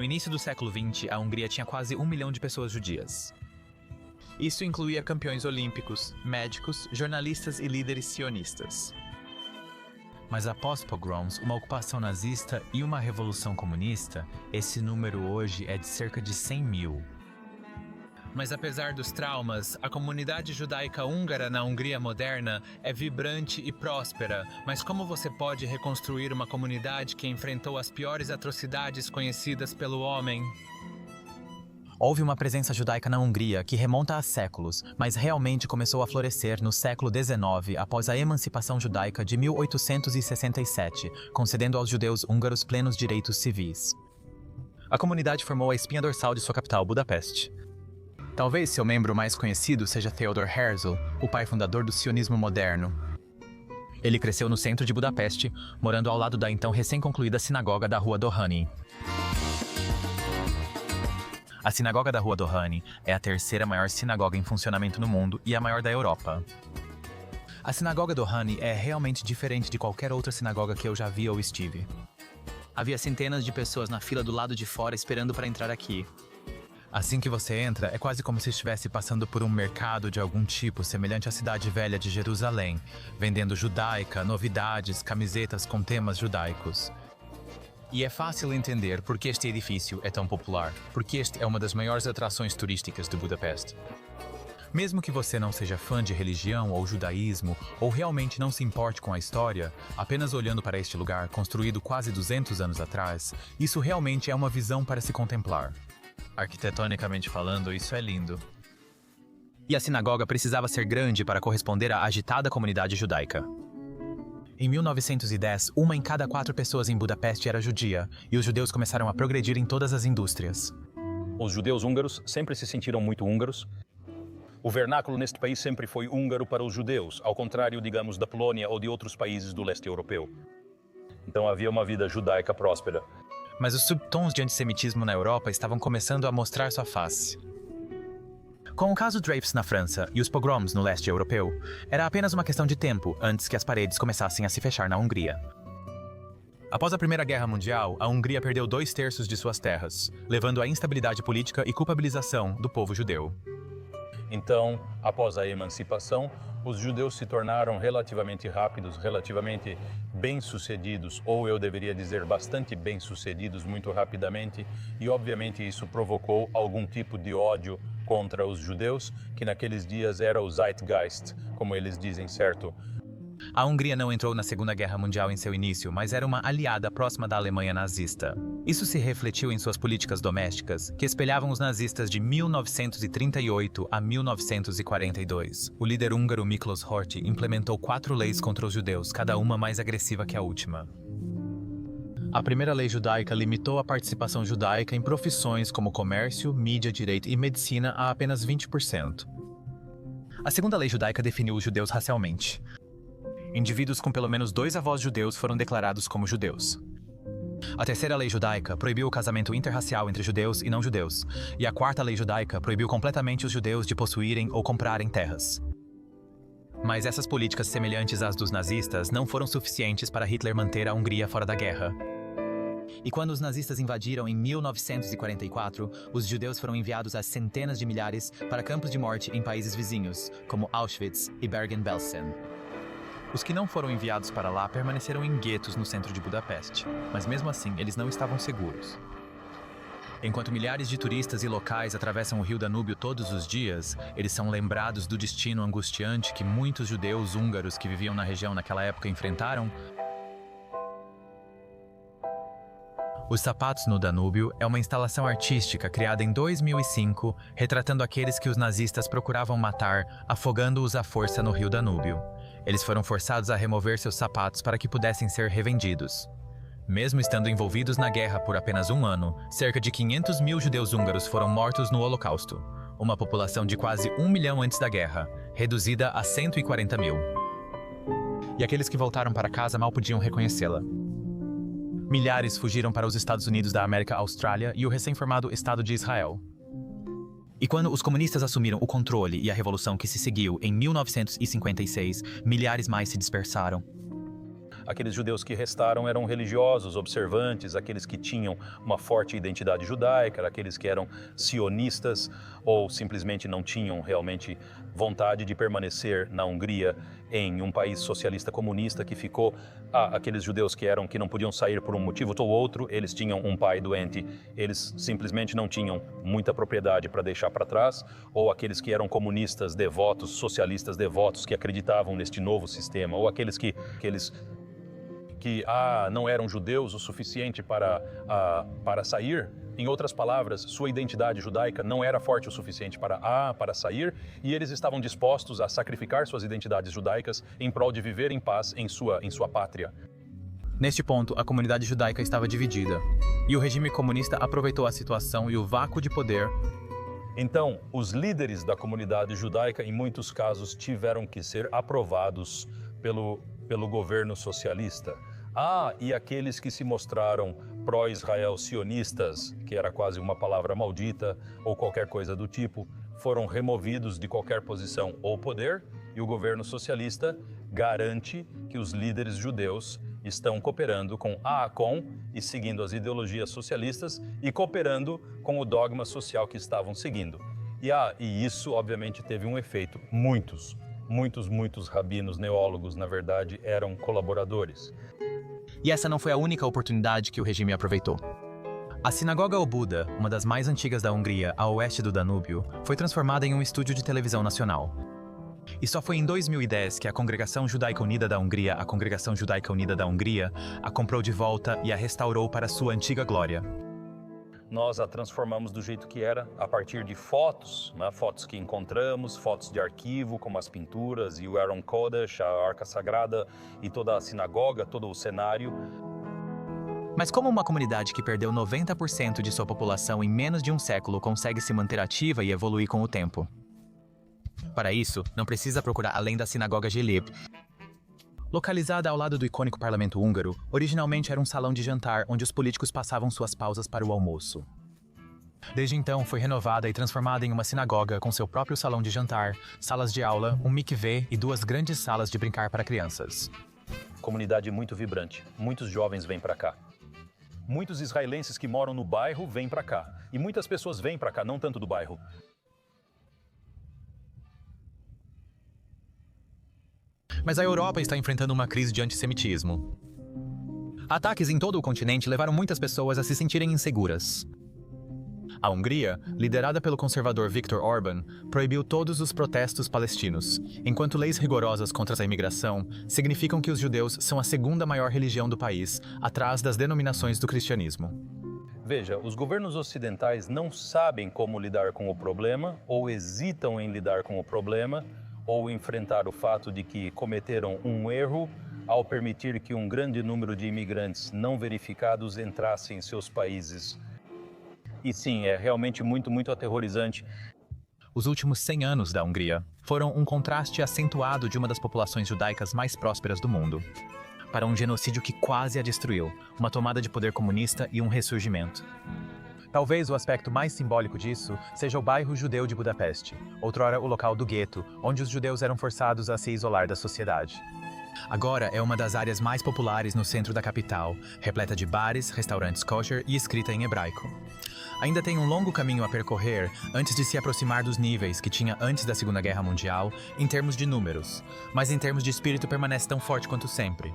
No início do século XX, a Hungria tinha quase 1 milhão de pessoas judias. Isso incluía campeões olímpicos, médicos, jornalistas e líderes sionistas. Mas após pogroms, uma ocupação nazista e uma revolução comunista, esse número hoje é de cerca de 100 mil. Mas apesar dos traumas, a comunidade judaica húngara na Hungria moderna é vibrante e próspera. Mas como você pode reconstruir uma comunidade que enfrentou as piores atrocidades conhecidas pelo homem? Houve uma presença judaica na Hungria que remonta a séculos, mas realmente começou a florescer no século XIX após a emancipação judaica de 1867, concedendo aos judeus húngaros plenos direitos civis. A comunidade formou a espinha dorsal de sua capital, Budapeste. Talvez seu membro mais conhecido seja Theodor Herzl, o pai fundador do sionismo moderno. Ele cresceu no centro de Budapeste, morando ao lado da então recém-concluída sinagoga da Rua Dohány. A sinagoga da Rua Dohány é a terceira maior sinagoga em funcionamento no mundo e a maior da Europa. A sinagoga Dohány é realmente diferente de qualquer outra sinagoga que eu já vi ou estive. Havia centenas de pessoas na fila do lado de fora esperando para entrar aqui. Assim que você entra, é quase como se estivesse passando por um mercado de algum tipo, semelhante à cidade velha de Jerusalém, vendendo judaica, novidades, camisetas com temas judaicos. E é fácil entender por que este edifício é tão popular, porque este é uma das maiores atrações turísticas de Budapeste. Mesmo que você não seja fã de religião ou judaísmo, ou realmente não se importe com a história, apenas olhando para este lugar, construído quase 200 anos atrás, isso realmente é uma visão para se contemplar. Arquitetonicamente falando, isso é lindo. E a sinagoga precisava ser grande para corresponder à agitada comunidade judaica. Em 1910, 1 em cada 4 pessoas em Budapeste era judia, e os judeus começaram a progredir em todas as indústrias. Os judeus húngaros sempre se sentiram muito húngaros. O vernáculo neste país sempre foi húngaro para os judeus, ao contrário, digamos, da Polônia ou de outros países do leste europeu. Então havia uma vida judaica próspera. Mas os subtons de antissemitismo na Europa estavam começando a mostrar sua face. Com o caso Dreyfus na França e os pogroms no leste europeu, era apenas uma questão de tempo antes que as paredes começassem a se fechar na Hungria. Após a Primeira Guerra Mundial, a Hungria perdeu 2/3 de suas terras, levando à instabilidade política e culpabilização do povo judeu. Então, após a emancipação, os judeus se tornaram relativamente rápidos, relativamente bem-sucedidos, ou eu deveria dizer bastante bem-sucedidos muito rapidamente, e obviamente isso provocou algum tipo de ódio contra os judeus, que naqueles dias era o Zeitgeist, como eles dizem, certo? A Hungria não entrou na Segunda Guerra Mundial em seu início, mas era uma aliada próxima da Alemanha nazista. Isso se refletiu em suas políticas domésticas, que espelhavam os nazistas de 1938 a 1942. O líder húngaro Miklos Horthy implementou 4 leis contra os judeus, cada uma mais agressiva que a última. A primeira lei judaica limitou a participação judaica em profissões como comércio, mídia, direito e medicina a apenas 20%. A segunda lei judaica definiu os judeus racialmente. Indivíduos com pelo menos 2 avós judeus foram declarados como judeus. A terceira lei judaica proibiu o casamento interracial entre judeus e não-judeus, e a quarta lei judaica proibiu completamente os judeus de possuírem ou comprarem terras. Mas essas políticas semelhantes às dos nazistas não foram suficientes para Hitler manter a Hungria fora da guerra. E quando os nazistas invadiram em 1944, os judeus foram enviados a centenas de milhares para campos de morte em países vizinhos, como Auschwitz e Bergen-Belsen. Os que não foram enviados para lá permaneceram em guetos no centro de Budapeste, mas mesmo assim eles não estavam seguros. Enquanto milhares de turistas e locais atravessam o rio Danúbio todos os dias, eles são lembrados do destino angustiante que muitos judeus húngaros que viviam na região naquela época enfrentaram. Os Sapatos no Danúbio é uma instalação artística criada em 2005, retratando aqueles que os nazistas procuravam matar, afogando-os à força no rio Danúbio. Eles foram forçados a remover seus sapatos para que pudessem ser revendidos. Mesmo estando envolvidos na guerra por apenas 1 ano, cerca de 500 mil judeus húngaros foram mortos no Holocausto, uma população de quase 1 milhão antes da guerra, reduzida a 140 mil. E aqueles que voltaram para casa mal podiam reconhecê-la. Milhares fugiram para os Estados Unidos da América, Austrália e o recém-formado Estado de Israel. E quando os comunistas assumiram o controle e a revolução que se seguiu em 1956, milhares mais se dispersaram. aqueles judeus que restaram eram religiosos, observantes, aqueles que tinham uma forte identidade judaica, aqueles que eram sionistas ou simplesmente não tinham realmente vontade de permanecer na Hungria, em um país socialista comunista que ficou. Aqueles judeus que não podiam sair por um motivo ou outro, eles tinham um pai doente, eles simplesmente não tinham muita propriedade para deixar para trás, ou aqueles que eram comunistas devotos, socialistas devotos, que acreditavam neste novo sistema, ou aqueles que não eram judeus o suficiente para sair. Em outras palavras, sua identidade judaica não era forte o suficiente para sair, e eles estavam dispostos a sacrificar suas identidades judaicas em prol de viver em paz em sua pátria. Neste ponto, a comunidade judaica estava dividida, e o regime comunista aproveitou a situação e o vácuo de poder. Então, os líderes da comunidade judaica, em muitos casos, tiveram que ser aprovados pelo governo socialista. E aqueles que se mostraram pró-Israel sionistas, que era quase uma palavra maldita ou qualquer coisa do tipo, foram removidos de qualquer posição ou poder, e o governo socialista garante que os líderes judeus estão cooperando com a AACOM e seguindo as ideologias socialistas e cooperando com o dogma social que estavam seguindo. E isso, obviamente, teve um efeito. Muitos rabinos, neólogos, na verdade, eram colaboradores. E essa não foi a única oportunidade que o regime aproveitou. A Sinagoga Óbuda, uma das mais antigas da Hungria, a oeste do Danúbio, foi transformada em um estúdio de televisão nacional. E só foi em 2010 que a Congregação Judaica Unida da Hungria, a Congregação Judaica Unida da Hungria, a comprou de volta e a restaurou para sua antiga glória. Nós a transformamos do jeito que era, a partir de fotos, fotos que encontramos, fotos de arquivo, como as pinturas e o Aron Kodesh, a Arca Sagrada e toda a sinagoga, todo o cenário. Mas como uma comunidade que perdeu 90% de sua população em menos de um século consegue se manter ativa e evoluir com o tempo? Para isso, não precisa procurar além da Sinagoga Gelib. Localizada ao lado do icônico parlamento húngaro, originalmente era um salão de jantar onde os políticos passavam suas pausas para o almoço. Desde então, foi renovada e transformada em uma sinagoga com seu próprio salão de jantar, salas de aula, um mikveh e 2 grandes salas de brincar para crianças. Comunidade muito vibrante. Muitos jovens vêm para cá. Muitos israelenses que moram no bairro vêm para cá. E muitas pessoas vêm para cá, não tanto do bairro. Mas a Europa está enfrentando uma crise de antissemitismo. Ataques em todo o continente levaram muitas pessoas a se sentirem inseguras. A Hungria, liderada pelo conservador Viktor Orbán, proibiu todos os protestos palestinos, enquanto leis rigorosas contra a imigração significam que os judeus são a segunda maior religião do país, atrás das denominações do cristianismo. Veja, os governos ocidentais não sabem como lidar com o problema, ou hesitam em lidar com o problema, ou enfrentar o fato de que cometeram um erro ao permitir que um grande número de imigrantes não verificados entrassem em seus países. E sim, é realmente muito aterrorizante. Os últimos 100 anos da Hungria foram um contraste acentuado de uma das populações judaicas mais prósperas do mundo, para um genocídio que quase a destruiu, uma tomada de poder comunista e um ressurgimento. Talvez o aspecto mais simbólico disso seja o bairro judeu de Budapeste, outrora o local do gueto, onde os judeus eram forçados a se isolar da sociedade. Agora é uma das áreas mais populares no centro da capital, repleta de bares, restaurantes kosher e escrita em hebraico. Ainda tem um longo caminho a percorrer antes de se aproximar dos níveis que tinha antes da Segunda Guerra Mundial, em termos de números, mas em termos de espírito permanece tão forte quanto sempre.